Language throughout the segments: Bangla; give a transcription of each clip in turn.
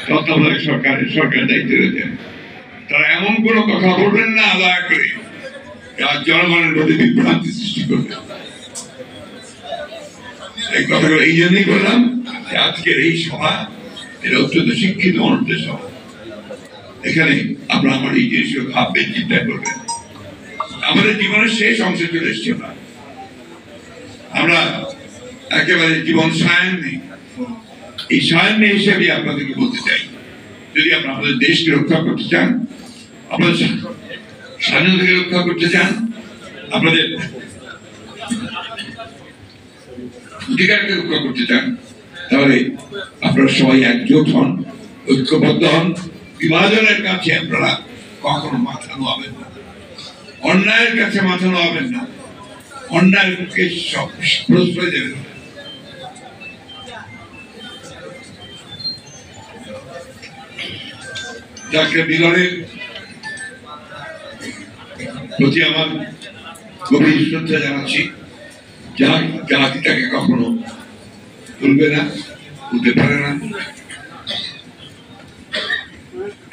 তত্ত্বাবধায়ক সরকারের দায়িত্বে রয়েছেন, তারা এমন কোনো কথা বলবেন না দয়া করে যা জনগণের মধ্যে বিভ্রান্তি সৃষ্টি করবে। এই কথাগুলো এই জন্যই বললাম যে আজকের এই সভা এটা অত্যন্ত শিক্ষিত মানুষদের সভা। এখানে আপনারা আমার এই জিনিসগুলো ভাববেন, চিন্তা করবেন। আমাদের জীবনের শেষ অংশে চলে এসছি আমরা একেবারে জীবন সায়ান্নে, এই সায়ান্নে হিসেবে আপনাদেরকে বলতে চাই, যদি আপনারা আমাদের দেশকে রক্ষা করতে চান, আপনাদের স্বাধীনতাকে রক্ষা করতে চান, আপনাদের অধিকারকে রক্ষা করতে চান, তাহলে আপনারা সবাই একজোট হন, ঐক্যবদ্ধ হন। বিভাজনের কাছে আপনারা কখনো মাথা নোয়াবেন না, অন্যায়ের কাছে মাথা নোয়াবেন না, অন্যায়ের মুখে সব প্রশ্রয় দেবেন না। ডাক্তার বিলনের প্রতি আমার গভীর শ্রদ্ধা জানাচ্ছি। জাতি তাকে কখনো ভুলবে না, ভুলতে পারে না।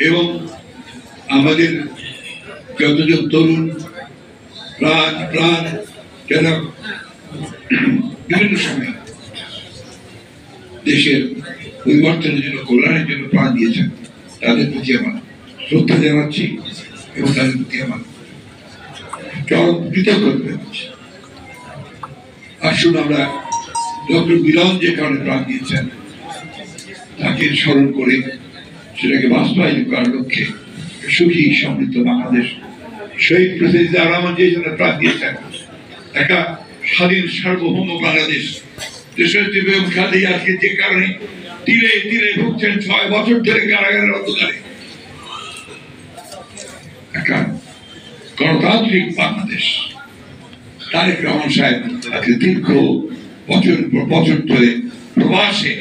এবং আমাদের যতজন তরুণ প্রাণ যারা বিভিন্ন সময় দেশের পরিবর্তনের জন্য, কল্যাণের জন্য প্রাণ দিয়েছেন, তাদের প্রতি আমার শ্রদ্ধা জানাচ্ছি এবং তাদের প্রতি আমার চরম কৃতজ্ঞতা জানাচ্ছি। আসুন আমরা ডক্টর বিলন যে কারণে প্রাণ দিয়েছেন তাকে স্মরণ করে সেটাকে বাস্তবায়ন করার লক্ষ্যে সুখী সমৃদ্ধ বাংলাদেশ, শহীদ প্রেসিডেন্ট জিয়াউর রহমান যে জন্য প্রাণ দিয়েছেন একটা স্বাধীন সার্বভৌম বাংলাদেশ, দেশনেত্রী বেগম খালেদা আজকে যে কারণে তীরে তীরে ভুগছেন 6 বছর ধরে কারাগারের অন্ধকারে, একটা গণতান্ত্রিক বাংলাদেশ। তারেক রহমান সাহেব আজকে দীর্ঘ বছরের পর বছর ধরে প্রবাসে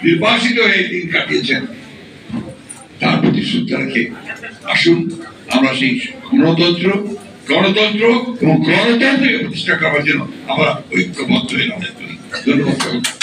নির্বাসিত হয়ে দিন কাটিয়েছেন, তার প্রতি শ্রদ্ধা রেখে আসুন আমরা সেই গণতন্ত্র এবং গণতন্ত্রকে প্রতিষ্ঠা করার জন্য আমরা ঐক্যবদ্ধ হয়ে লড়াই করি। ধন্যবাদ।